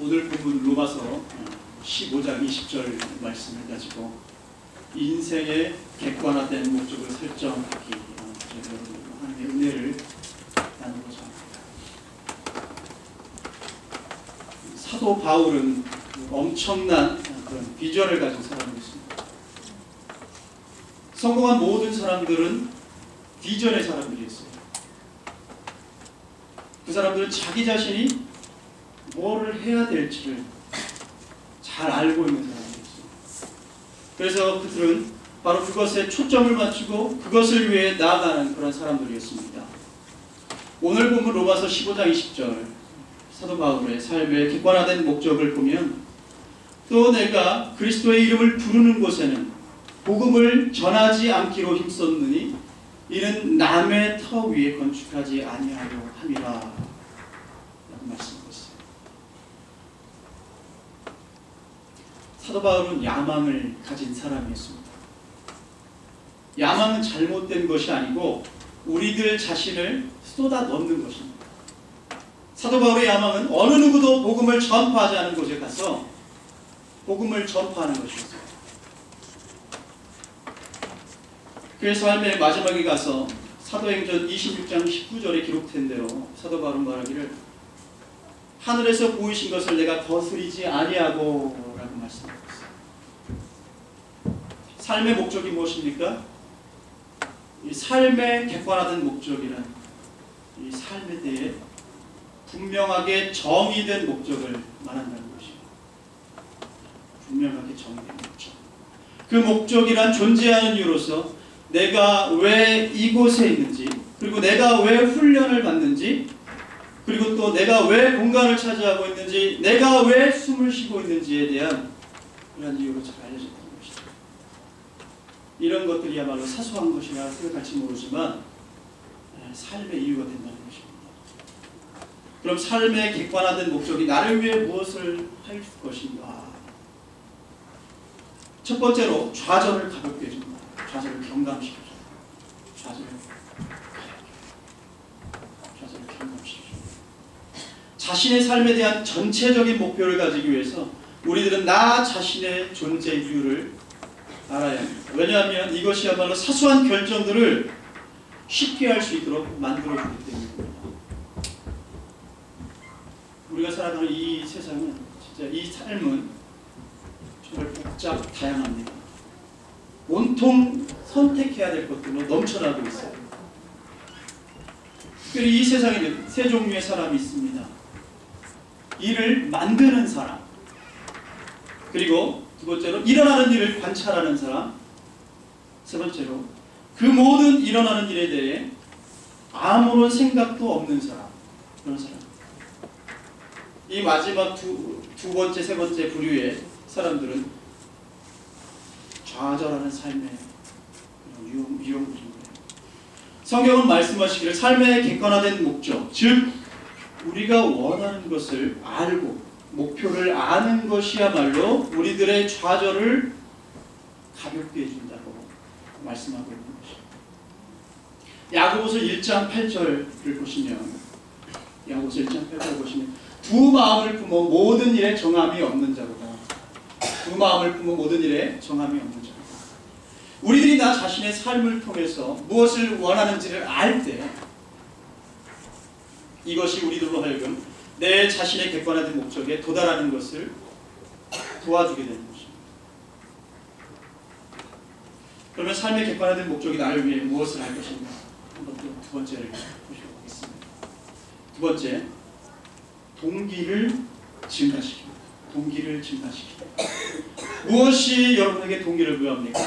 오늘 본문 로마서 15장 20절 말씀을 가지고 인생의 객관화된 목적을 설정하기 하나님의 은혜를 나누고자 합니다. 사도 바울은 엄청난 그런 비전을 가진 사람이었습니다. 성공한 모든 사람들은 비전의 사람들이었어요. 그 사람들은 자기 자신이 뭐를 해야 될지를 잘 알고 있는 사람이었어요. 그래서 그들은 바로 그것에 초점을 맞추고 그것을 위해 나아가는 그런 사람들이었습니다. 오늘 본문 로마서 15장 20절 사도 바울의 삶의 객관화된 목적을 보면 또 내가 그리스도의 이름을 부르는 곳에는 복음을 전하지 않기로 힘썼느니 이는 남의 터 위에 건축하지 아니하려 함이라 라고 말씀하고 있어요. 사도 바울은 야망을 가진 사람이었습니다. 야망은 잘못된 것이 아니고 우리들 자신을 쏟아 넣는 것입니다. 사도 바울의 야망은 어느 누구도 복음을 전파하지 않은 곳에 가서 복음을 전파하는 것이었어요. 그의 삶의 마지막에 가서 사도행전 26장 19절에 기록된 대로 사도 바울은 말하기를 하늘에서 보이신 것을 내가 거스리지 아니하고 라고 말씀하고 있어요. 삶의 목적이 무엇입니까? 이 삶의 객관화된 목적이란 이 삶에 대해 분명하게 정의된 목적을 말한다는 것이에요. 분명하게 정의된 목적. 그 목적이란 존재하는 이유로서 내가 왜 이곳에 있는지, 그리고 내가 왜 훈련을 받는지, 그리고 또 내가 왜 공간을 차지하고 있는지, 내가 왜 숨을 쉬고 있는지에 대한 그런 이유로 잘 알려졌다는 것이죠. 이런 것들이야말로 사소한 것이라 생각할지 모르지만 삶의 이유가 된다는 것입니다. 그럼 삶의 객관화된 목적이 나를 위해 무엇을 할 것인가? 첫 번째로 좌절을 가볍게 해줍니다. 좌절을 경감시켜줍니다. 좌절을 경감시켜줍니다. 자신의 삶에 대한 전체적인 목표를 가지기 위해서 우리들은 나 자신의 존재 이유를 알아야 합니다. 왜냐하면 이것이야말로 사소한 결정들을 쉽게 할 수 있도록 만들어주기 때문입니다. 우리가 살아가는 이 세상은 진짜 이 삶은 정말 복잡 다양합니다. 온통 선택해야 될 것들로 넘쳐나고 있어요. 특별히 이 세상에는 세 종류의 사람이 있습니다. 일을 만드는 사람, 그리고 두 번째로 일어나는 일을 관찰하는 사람, 세 번째로 그 모든 일어나는 일에 대해 아무런 생각도 없는 사람, 그런 사람. 이 마지막 두 번째, 세 번째 부류의 사람들은 좌절하는 삶의 유형들입니다. 성경은 말씀하시기를 삶의 객관화된 목적, 즉 우리가 원하는 것을 알고 목표를 아는 것이야말로 우리들의 좌절을 가볍게 해준다고 말씀하고 있는 것입니다. 야고보서 1장 8절을 보시면 야고보서 1장 8절을 보시면 두 마음을 품어 모든 일에 정함이 없는 자로다. 두 마음을 품어 모든 일에 정함이 없는 자로다. 우리들이 나 자신의 삶을 통해서 무엇을 원하는지를 알 때 이것이 우리들로 하여금 내 자신의 객관화된 목적에 도달하는 것을 도와주게 되는 것입니다. 그러면 삶의 객관화된 목적이 나를 위해 무엇을 할 것인가? 한번 또 두 번째를 보시겠습니다. 두 번째, 동기를 증가시킵니다. 동기를 증가시킵니다. 무엇이 여러분에게 동기를 부여합니까?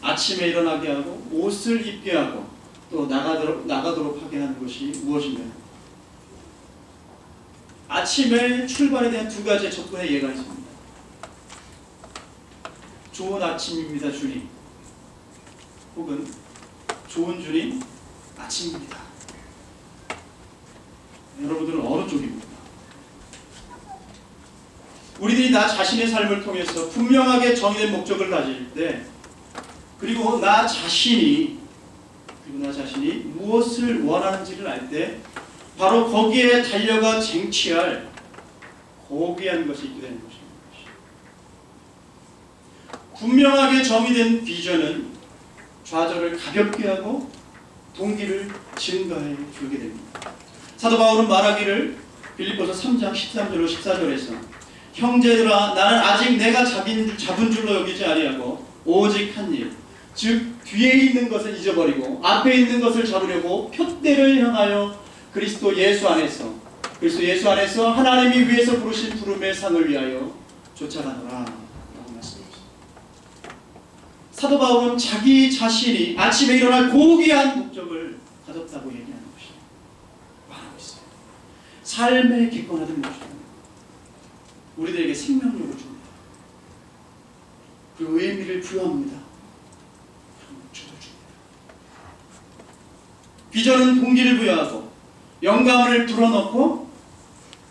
아침에 일어나게 하고 옷을 입게 하고 또 나가도록 하게 하는 것이 무엇인가요? 아침에 출발에 대한 두 가지의 접근의 예가 있습니다. 좋은 아침입니다, 주님. 혹은 좋은 주님, 아침입니다. 여러분들은 어느 쪽입니까? 우리들이 나 자신의 삶을 통해서 분명하게 정의된 목적을 가질 때, 그리고 나 자신이 무엇을 원하는지를 알 때 바로 거기에 달려가 쟁취할 고귀한 것이 있게 되는 것입니다. 분명하게 정의된 비전은 좌절을 가볍게 하고 동기를 증가해 주게 됩니다. 사도 바울은 말하기를 빌립보서 3장 13절로 14절에서 형제들아 나는 아직 내가 잡은 줄로 여기지 아니하고 오직 한 일 즉 뒤에 있는 것을 잊어버리고 앞에 있는 것을 잡으려고 표대를 향하여 그리스도 예수 안에서 하나님이 위에서 부르신 부름의 상을 위하여 쫓아가노라 라고 말씀하셨습니다. 사도 바울은 자기 자신이 아침에 일어날 고귀한 목적을 가졌다고 얘기하는 것이에요. 말하고 있어요. 삶의 객관화된 목적은 우리들에게 생명력을 줍니다. 그리고 의미를 부여합니다. 비전은 동기를 부여하고 영감을 불어넣고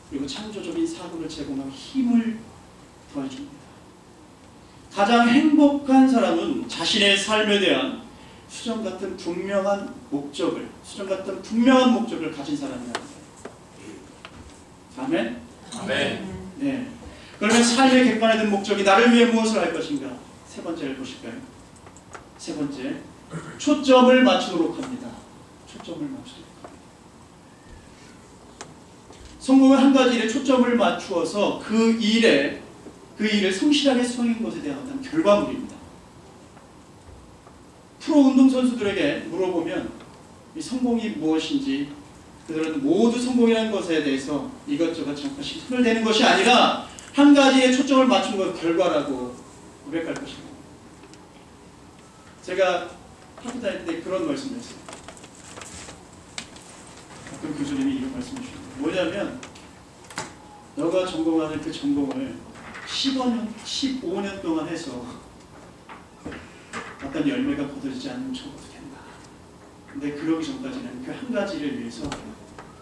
그리고 창조적인 사고를 제공하고 힘을 더해줍니다. 가장 행복한 사람은 자신의 삶에 대한 수정 같은 분명한 목적을 가진 사람이라는 거예요. 아멘? 아멘. 네. 그러면 삶의 객관화된 목적이 나를 위해 무엇을 할 것인가? 세 번째를 보실까요? 세 번째, 초점을 맞추도록 합니다. 초점을 맞추도록 합니다. 성공은 한 가지 일에 초점을 맞추어서 그 일을 성실하게 수행한 것에 대한 어떤 결과물입니다. 프로 운동선수들에게 물어보면 이 성공이 무엇인지 그들은 모두 성공이라는 것에 대해서 이것저것 잠깐씩 손을 대는 것이 아니라 한 가지에 초점을 맞춘 것 결과라고 고백할 것입니다. 제가 학교 다닐 때 그런 말씀을 했어요. 어떤 교수님이 이런 말씀을 주셨어요. 뭐냐면 너가 전공하는 그 전공을 15년 동안 해서 어떤 열매가 거두지 않으면 적어도 된다. 근데 그러기 전까지는 그 한 가지를 위해서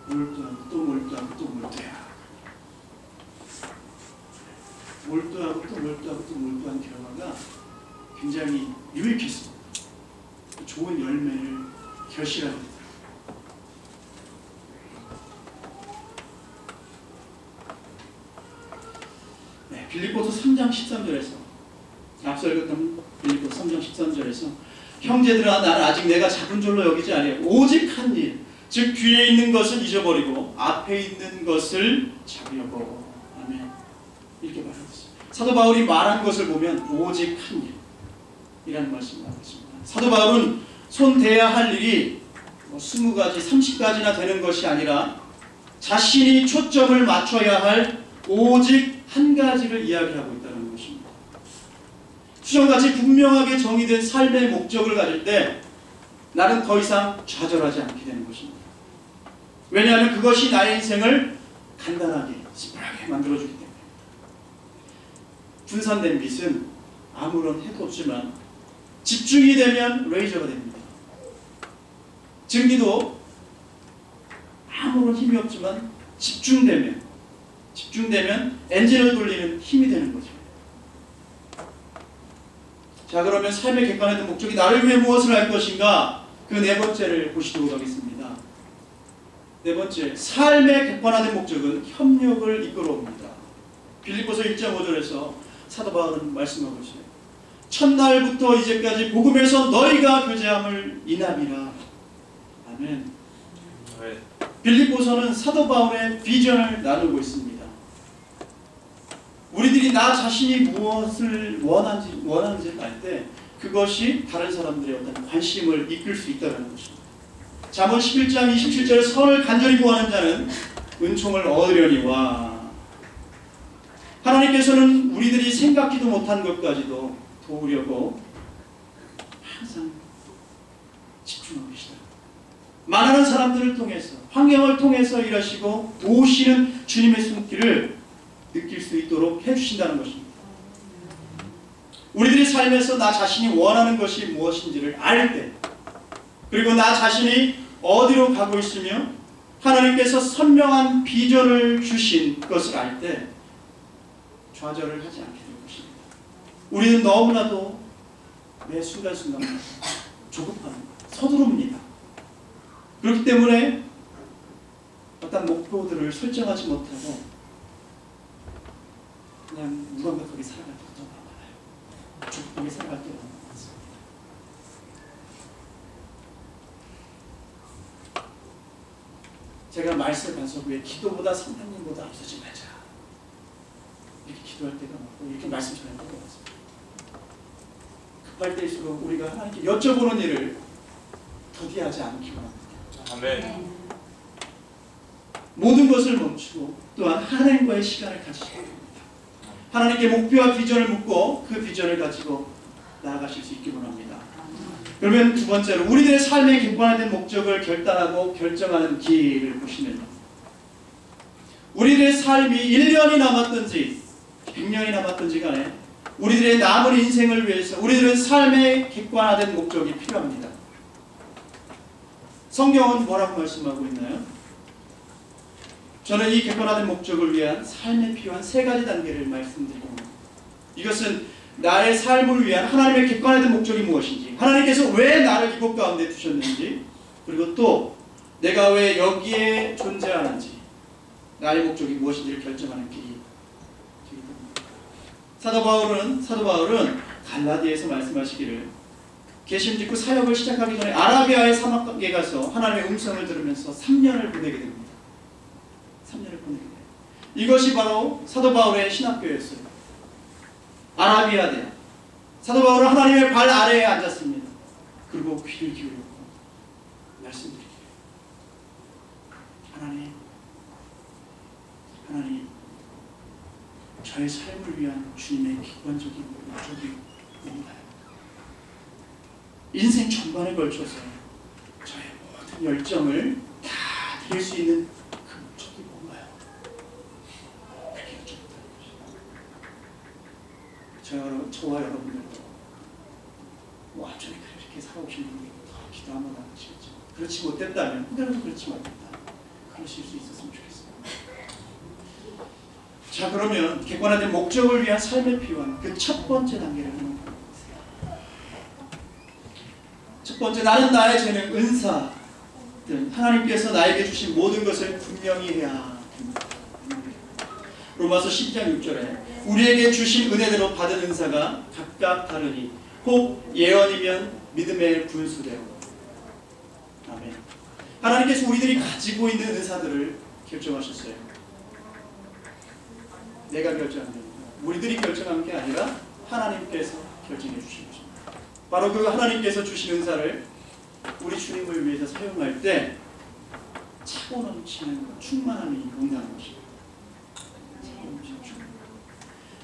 몰두하고 또 몰두하고 또 몰두해야 몰두하고 또 몰두하고 또 몰두한 결과가 굉장히 유익했습니다. 좋은 열매를 결실하게 됩니다. 네, 빌립보서 3장 13절에서 앞서 읽었던 빌립보서 3장 13절에서 형제들아 나는 아직 내가 잡은 줄로 여기지 아니하고 오직 한 일 즉 뒤에 있는 것을 잊어버리고 앞에 있는 것을 잡으려고 아멘 이렇게 말하고 있습니다. 사도 바울이 말한 것을 보면 오직 한 일이라는 말씀을 하고 있습니다. 사도 바울은 손대야 할 일이 20가지, 30가지나 되는 것이 아니라 자신이 초점을 맞춰야 할 오직 한 가지를 이야기하고 있다는 것입니다. 수정같이 분명하게 정의된 삶의 목적을 가질 때 나는 더 이상 좌절하지 않게 되는 것입니다. 왜냐하면 그것이 나의 인생을 간단하게, 심플하게 만들어주기 때문에. 분산된 빛은 아무런 해도 없지만 집중이 되면 레이저가 됩니다. 증기도 아무런 힘이 없지만 집중되면 엔진을 돌리는 힘이 되는 거죠. 자, 그러면 삶의 객관화된 목적이 나를 위해 무엇을 할 것인가? 그 네 번째를 보시도록 하겠습니다. 네 번째, 삶의 객관화된 목적은 협력을 이끌어옵니다. 빌립보서 1장 5절에서 사도 바울은 말씀하고 있어요. 첫날부터 이제까지 복음에서 너희가 교제함을 인함이라. 아멘. 빌립보서는 사도 바울의 비전을 나누고 있습니다. 우리들이 나 자신이 무엇을 원하는지를 알 때 그것이 다른 사람들의 어떤 관심을 이끌 수 있다는 것입니다. 잠언 11장 27절에 선을 간절히 구하는 자는 은총을 얻으려니와 하나님께서는 우리들이 생각지도 못한 것까지도 도우려고 항상 집중하고 계시다. 많은 사람들을 통해서 환경을 통해서 일하시고 도우시는 주님의 손길을 느낄 수 있도록 해주신다는 것입니다. 우리들이 삶에서 나 자신이 원하는 것이 무엇인지를 알 때 그리고 나 자신이 어디로 가고 있으며 하나님께서 선명한 비전을 주신 것을 알 때 좌절을 하지 않게 될 것입니다. 우리는 너무나도 매 순간순간 조급합니다. 서두릅니다. 그렇기 때문에 어떤 목표들을 설정하지 못하고 그냥 무감각하게 살아갈 때가 더 많아요. 족하게 살아갈 때가 많습니다. 제가 말씀 간섭에 기도보다 성령님보다 앞서지 말자 이렇게 기도할 때가 많고 이렇게 말씀 전할 때가 많습니다. 급할 때일수록 우리가 하나님께 여쭤보는 일을 더디하지 않기 바랍니다. 아멘. 모든 것을 멈추고 또한 하나님과의 시간을 가지셔야 됩니다. 하나님께 목표와 비전을 묻고 그 비전을 가지고 나아가실 수 있기 원합니다. 그러면 두 번째로 우리들의 삶의 객관화된 목적을 결단하고 결정하는 기회를 보시면 우리들의 삶이 1년이 남았든지 100년이 남았든지 간에 우리들의 남은 인생을 위해서 우리들은 삶의 객관화된 목적이 필요합니다. 성경은 뭐라고 말씀하고 있나요? 저는 이 객관화된 목적을 위한 삶에 필요한 세 가지 단계를 말씀드립니다. 이것은 나의 삶을 위한 하나님의 객관화된 목적이 무엇인지, 하나님께서 왜 나를 이곳 가운데 두셨는지, 그리고 또 내가 왜 여기에 존재하는지, 나의 목적이 무엇인지를 결정하는 길이 되겠습니다. 사도 바울은 갈라디아에서 말씀하시기를 계시록 직후 사역을 시작하기 전에 아라비아의 사막에 가서 하나님의 음성을 들으면서 3년을 보내게 됩니다. 3년을 보내게 돼요. 이것이 바로 사도 바울의 신학교였어요. 아라비아 대학. 사도 바울은 하나님의 발 아래에 앉았습니다. 그리고 귀를 기울였고 말씀드리기를 하나님 저의 삶을 위한 주님의 객관적인 목적이 뭔가요? 인생 전반에 걸쳐서 저의 모든 열정을 다 드릴 수 있는 그 목적이 뭔가요? 그렇게 여쭤봤다는 것입니다. 저와 여러분들도 완전히 그렇게 살아오신 분이 더 기도 한번 하시겠죠. 그렇지 못했다면 혹여라도 그렇지 못했다 그러실 수 있었으면 좋겠습니다. 자, 그러면 객관화된 목적을 위한 삶에 필요한 그 첫 번째 단계를 한번 보겠습니다. 첫 번째, 나는 나의 재능, 은사 등 하나님께서 나에게 주신 모든 것을 분명히 해야 됩니다. 로마서 12장 6절에 우리에게 주신 은혜대로 받은 은사가 각각 다르니 혹 예언이면 믿음의 분수대로. 아멘. 하나님께서 우리들이 가지고 있는 은사들을 결정하셨어요. 내가 결정한 게 아니라 우리들이 결정한 게 아니라 하나님께서 결정해 주신 것입니다. 바로 그 하나님께서 주신 은사를 우리 주님을 위해서 사용할 때 차고 넘치는 충만함이 온다는 것입니다.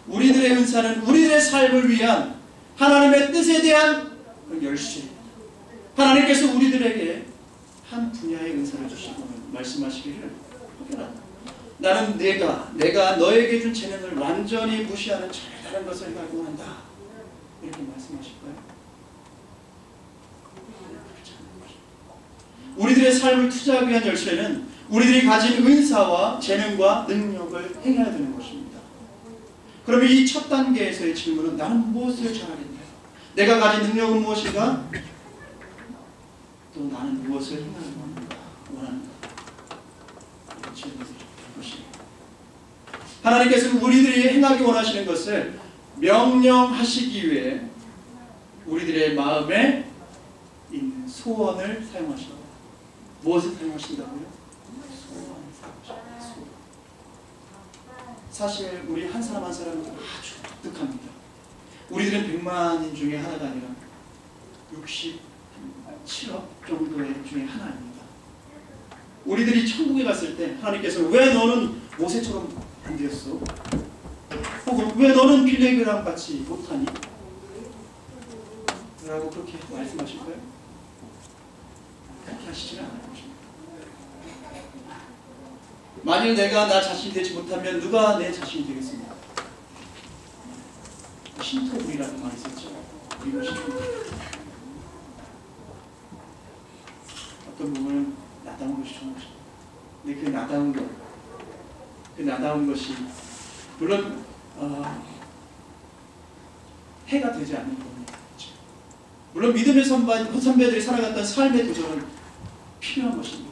우리들의 은사는 우리들의 삶을 위한 하나님의 뜻에 대한 열심. 하나님께서 우리들에게 한 분야의 은사를 주시고 말씀하시기를 혹여라도 나는 내가 너에게 준 재능을 완전히 무시하는 다른 것을 해가고 원한다. 이렇게 말씀하실까요? 그렇지 않은 것입니다. 우리들의 삶을 투자하기 위한 열쇠는 우리들이 가진 은사와 재능과 능력을 행해야 되는 것입니다. 그러면 이 첫 단계에서의 질문은 나는 무엇을 잘하겠냐? 내가 가진 능력은 무엇인가? 또 나는 무엇을 행하는가? 원하는가? 이런 질문을 하나님께서는 우리들이 행하기 원하시는 것을 명령하시기 위해 우리들의 마음에 있는 소원을 사용하신다. 무엇을 사용하신다고요? 소원을 사용하신다. 소원. 사실 우리 한 사람 한 사람은 아주 독특합니다. 우리들은 100만인 중에 하나가 아니라 67억 정도의 중에 하나입니다. 우리들이 천국에 갔을 때 하나님께서 왜 너는 모세처럼 안 되었어? 혹은 왜 너는 빌레그랑 같이 못하니? 라고 그렇게 말씀하실까요? 그렇게 하시지는 않을 것입니다. 만일 내가 나 자신이 되지 못하면 누가 내 자신이 되겠습니까? 신토불이라는 말이 있었죠. 그리고 신토불. 어떤 부분은 나다운 것이 좋은 것입니다. 근데 그 나다운 것이 물론 해가 되지 않는 겁니다. 물론 믿음의 선배들이 살아갔던 삶의 도전은 필요한 것입니다.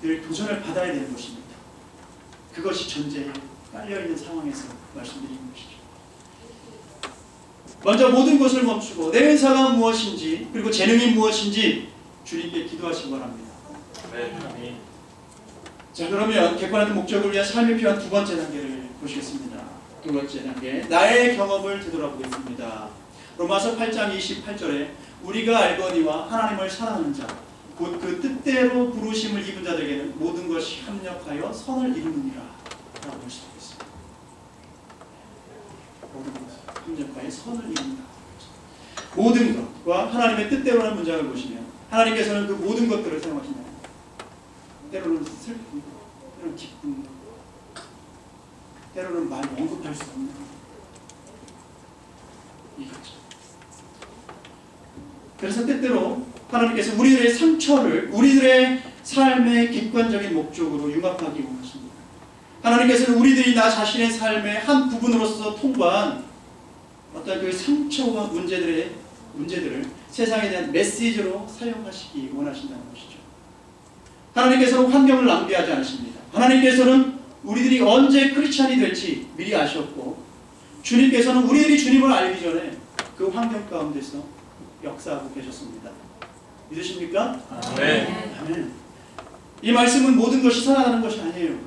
늘 도전을 받아야 되는 것입니다. 그것이 전제예요. 깔려있는 상황에서 말씀드리는 것이죠. 먼저 모든 것을 멈추고 내 은사가 무엇인지 그리고 재능이 무엇인지 주님께 기도하시기 바랍니다. 아멘. 자, 그러면 객관화된 목적을 위한 삶이 필요한 두 번째 단계를 보시겠습니다. 두 번째 단계, 나의 경험을 되돌아보겠습니다. 로마서 8장 28절에 우리가 알거니와 하나님을 사랑하는 자 곧 그 뜻대로 부르심을 입은 자들에게는 모든 것이 합력하여 선을 이루느니라 라고 할 수 있습니다. 모든 것이 합력하여 선을 이룬다. 모든 것과 하나님의 뜻대로라는 문장을 보시면 하나님께서는 그 모든 것들을 사용하신다. 때로는 슬픔, 때로는 기쁨, 때로는 말 언급할 수 없는 이거죠. 그래서 때때로 하나님께서 우리들의 상처를 우리들의 삶의 객관적인 목적으로 융합하기 원하십니다. 하나님께서는 우리들이 나 자신의 삶의 한 부분으로서 통과한 어떤 그 상처와 문제들을 세상에 대한 메시지로 사용하시기 원하신다는 것이죠. 하나님께서는 환경을 낭비하지 않으십니다. 하나님께서는 우리들이 언제 크리스찬이 될지 미리 아셨고 주님께서는 우리들이 주님을 알기 전에 그 환경 가운데서 역사하고 계셨습니다. 믿으십니까? 네. 아멘. 이 말씀은 모든 것이 선하다는 것이 아니에요.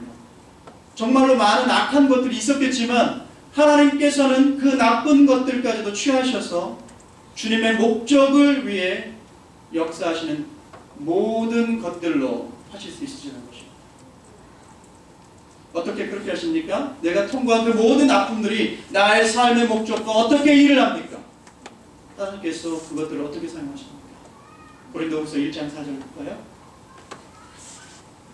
정말로 많은 악한 것들이 있었겠지만 하나님께서는 그 나쁜 것들까지도 취하셔서 주님의 목적을 위해 역사하시는 모든 것들로 하실 수 있으시는 것입니다. 어떻게 그렇게 하십니까? 내가 통과한 그 모든 아픔들이 나의 삶의 목적과 어떻게 일을 합니까? 하나님께서 그것들을 어떻게 사용하십니까? 고린도후서 1장 4절 볼까요?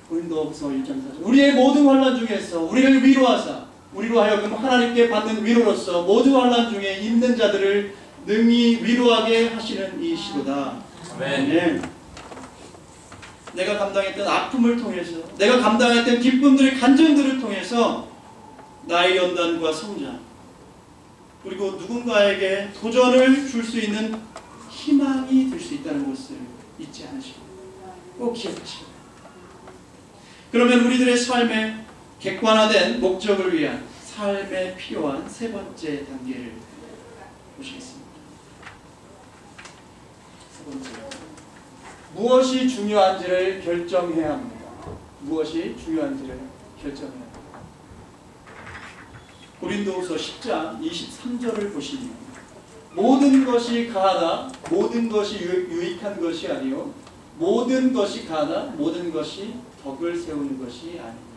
고린도후서 1장 4절 우리의 모든 환난 중에서 우리를 위로하사 우리로 하여금 하나님께 받는 위로로서 모든 환난 중에 있는 자들을 능히 위로하게 하시는 이시로다. 아멘. 내가 감당했던 아픔을 통해서 내가 감당했던 기쁨들의 간증들을 통해서 나의 연단과 성장 그리고 누군가에게 도전을 줄 수 있는 희망이 될 수 있다는 것을 잊지 않으시고 꼭 기억하시고 그러면 우리들의 삶의 객관화된 목적을 위한 삶에 필요한 세 번째 단계를 보시겠습니다. 세 번째, 무엇이 중요한지를 결정해야 합니다. 무엇이 중요한지를 결정해야 합니다. 고린도후서 10장 23절을 보시면 모든 것이 가하나 모든 것이 유익한 것이 아니요 모든 것이 가하나 모든 것이 덕을 세우는 것이 아니니.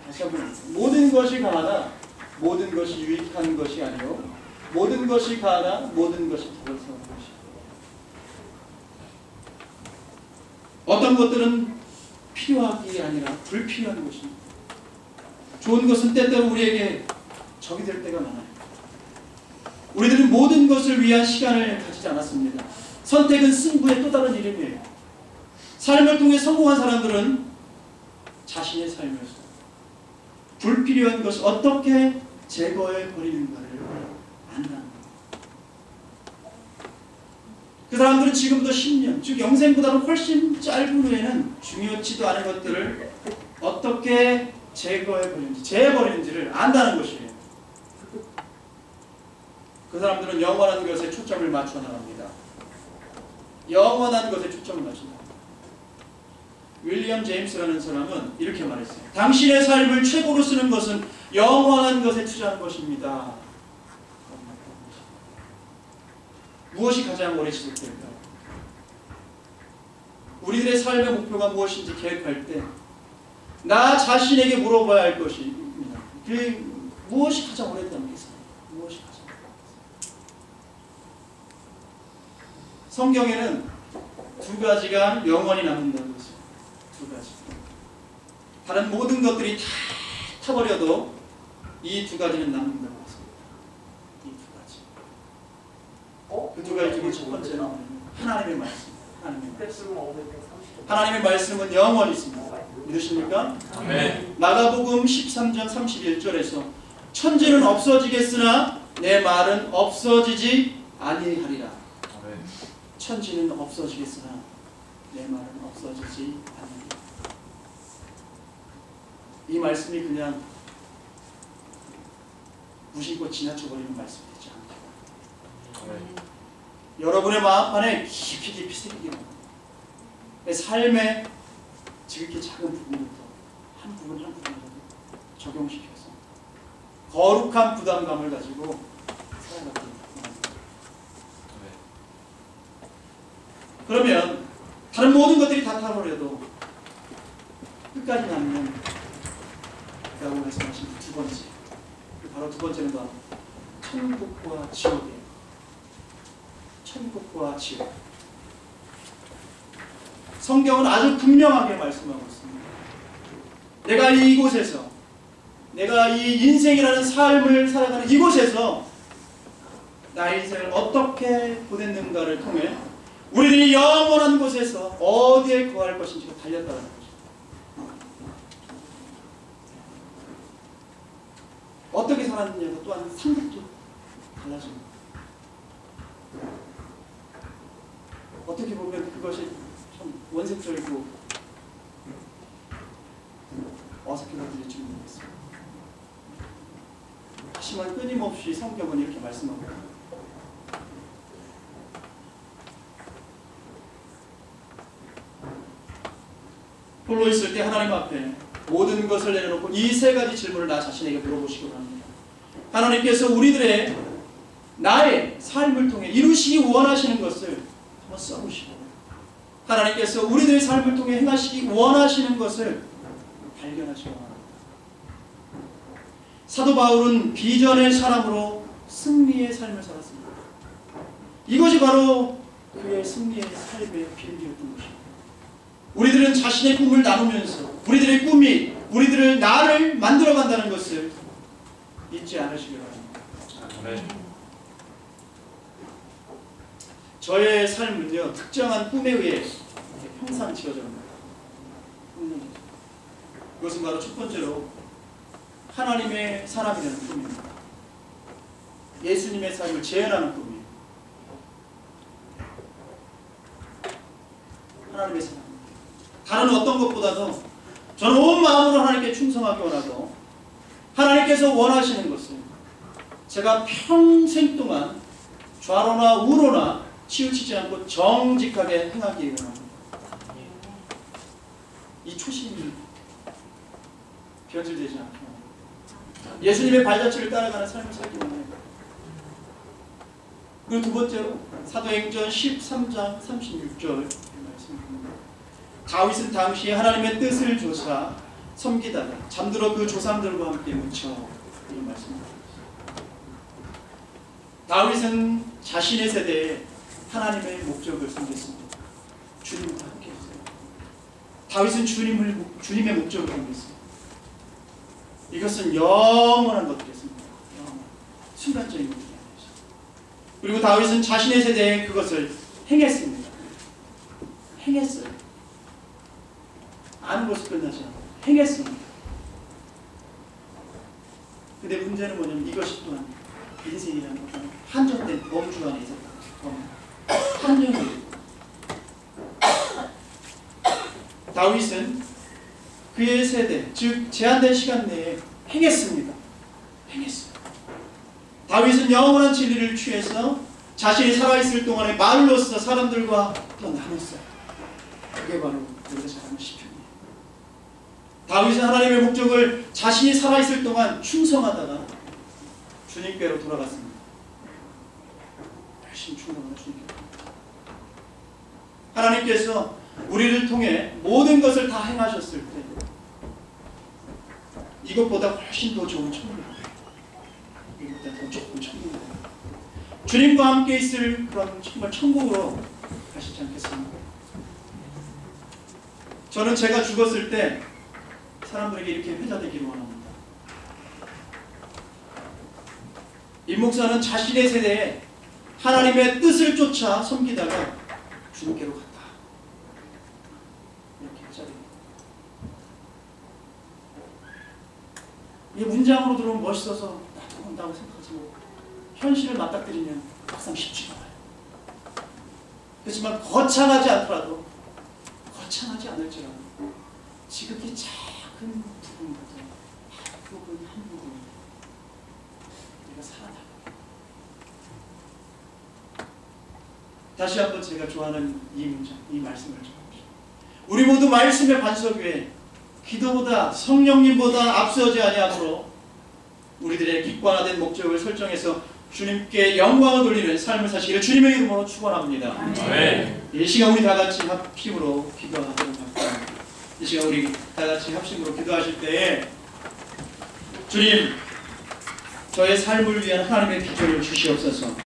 다시 한번 모든 것이 가하나 모든 것이 유익한 것이 아니요 모든 것이 가하나 모든 것이 덕을 세우는 것이. 어떤 것들은 필요하기 아니라 불필요한 것입니다. 좋은 것은 때때로 우리에게 적이 될 때가 많아요. 우리들은 모든 것을 위한 시간을 가지지 않았습니다. 선택은 승부의 또 다른 이름이에요. 삶을 통해 성공한 사람들은 자신의 삶에서 불필요한 것을 어떻게 제거해 버리는가를 안다는 거예요. 그 사람들은 지금부터 10년, 즉 영생보다는 훨씬 짧은 후에는 중요치도 않은 것들을 어떻게 제거해버리는지, 제해버리는지를 안다는 것이에요. 그 사람들은 영원한 것에 초점을 맞춰 나갑니다. 영원한 것에 초점을 맞춰 나갑니다. 윌리엄 제임스라는 사람은 이렇게 말했어요. 당신의 삶을 최고로 쓰는 것은 영원한 것에 투자하는 것입니다. 무엇이 가장 오래 지속될까요? 우리들의 삶의 목표가 무엇인지 계획할 때 나 자신에게 물어봐야 할 것입니다. 그 무엇이 가장 오래 남겠어요? 무엇이 가장 오래 남겠어요? 성경에는 두 가지가 영원히 남는다고 했어요. 두 가지. 다른 모든 것들이 다 타버려도 이 두 가지는 남는다고 했습니다. 이 두 가지. 그 두 가지 중에 첫 번째는 하나님의 말씀. 하나님의 말씀은 영원히 있습니다. 믿으십니까? 네. 마가복음 13장 31절에서 천지는 없어지겠으나 내 말은 없어지지 아니하리라. 네. 천지는 없어지겠으나 내 말은 없어지지 아니하리라. 이 말씀이 그냥 무심코 지나쳐버리는 말씀이 되지 않게 아멘. 여러분의 마음 안에 깊이 새기기를 내 삶의 지극히 작은 부분부터 한 부분이라도 적용시켜서 거룩한 부담감을 가지고 살아가기 원합니다. 그러면 다른 모든 것들이 다 타버려도 끝까지 남는 라고 말씀하신 두 번째, 바로 두 번째는 바로 천국과 지옥이에요. 천국과 지옥. 성경은 아주 분명하게 말씀하고 있습니다. 내가 이곳에서, 내가 이 인생이라는 삶을 살아가는 이곳에서 나의 인생을 어떻게 보냈는가를 통해 우리들이 영원한 곳에서 어디에 거할 것인지가 달렸다는 거죠. 어떻게 살았느냐가 또한 상극도 달라집니다. 어떻게 보면 그것이 참 원색적이고 어색해 보일지 모르겠습니다. 하지만 끊임없이 성경은 이렇게 말씀합니다. 홀로 있을 때 하나님 앞에 모든 것을 내려놓고 이 세 가지 질문을 나 자신에게 물어보시기 바랍니다. 하나님께서 우리들의 나의 삶을 통해 이루시기 원하시는 것을 한번 써보시고, 하나님께서 우리들의 삶을 통해 행하시기 원하시는 것을 발견하시기 원합니다. 사도 바울은 비전의 사람으로 승리의 삶을 살았습니다. 이것이 바로 그의 승리의 삶의 비밀이었던 것입니다. 우리들은 자신의 꿈을 나누면서 우리들의 꿈이 우리들을 나를 만들어간다는 것을 잊지 않으시기 바랍니다. 아멘. 저의 삶은요, 특정한 꿈에 의해 항상 지어져 갑니다. 그것은 바로 첫 번째로 하나님의 사람이라는 꿈입니다. 예수님의 삶을 재현하는 꿈이에요. 하나님의 사람. 다른 어떤 것보다도 저는 온 마음으로 하나님께 충성하기 원하고, 하나님께서 원하시는 것을 제가 평생 동안 좌로나 우로나 치우치지 않고 정직하게 행하기 원합니다. 이 초심이 변질되지 않게 합니다. 예수님의 발자취를 따라가는 삶을 살기 원합니다. 그리고 두 번째로 사도행전 13장 36절 말씀입니다. 다윗은 당시에 하나님의 뜻을 조사 섬기다가 잠들어 그 조상들과 함께 묻혀, 이런 말씀입니다. 다윗은 자신의 세대에 하나님의 목적을 섬겼습니다. 주님과 함께 했어요. 다윗은 주님의 목적을 섬겼습니다. 이것은 영원한 것이겠습니다. 순간적인 것이 아니죠. 그리고 다윗은 자신의 세대에 그것을 행했습니다. 행했어요. 아는 것이 끝나지 않고 행했습니다. 근데 문제는 뭐냐면 이것이 또한 인생이라는 것은 한정된 범주 안에 있었다. 한정된. 다윗은 그의 세대, 즉 제한된 시간 내에 행했습니다. 행했어요. 다윗은 영원한 진리를 취해서 자신이 살아있을 동안에 말로써 사람들과 또 나눴어요. 그게 바로 우리가 잘 아는 시편이에요. 다윗은 하나님의 목적을 자신이 살아있을 동안 충성하다가 주님께로 돌아갔습니다. 열심히 충성하다 주님께로. 하나님께서 우리를 통해 모든 것을 다 행하셨을 때 이것보다 훨씬 더 좋은 천국이에요. 이것보다 더 좋은 천국이에요. 주님과 함께 있을 그런 정말 천국으로 가시지 않겠습니까? 저는 제가 죽었을 때 사람들에게 이렇게 회자되기를 원합니다. 임 목사는 자신의 세대에 하나님의 뜻을 쫓아 섬기다가 주님께로 갔다. 이렇게 회자됩니다. 이 문장으로 들어오면 멋있어서 나도 온다고 생각하지만 현실을 맞닥뜨리면 막상 쉽지가 않아요. 그렇지만 거창하지 않더라도, 거창하지 않을지라도 지극히 작은 부분부터 한 부분 한 부분 우리가 살아나가. 다시 한번 제가 좋아하는 이 문장, 이 말씀을 전합니다. 우리 모두 말씀의 반석 위에 기도보다 성령님보다 앞서지 아니하므로 우리들의 객관화된 목적을 설정해서 주님께 영광을 돌리는 삶을 사시기를 주님의 이름으로 축원합니다. 아멘. 이 시간 우리 다 같이 합심으로 기도하도록 합니다. 이 시간 우리 다 같이 합심으로 기도하실 때에 주님, 저의 삶을 위한 하나님의 비전을 주시옵소서.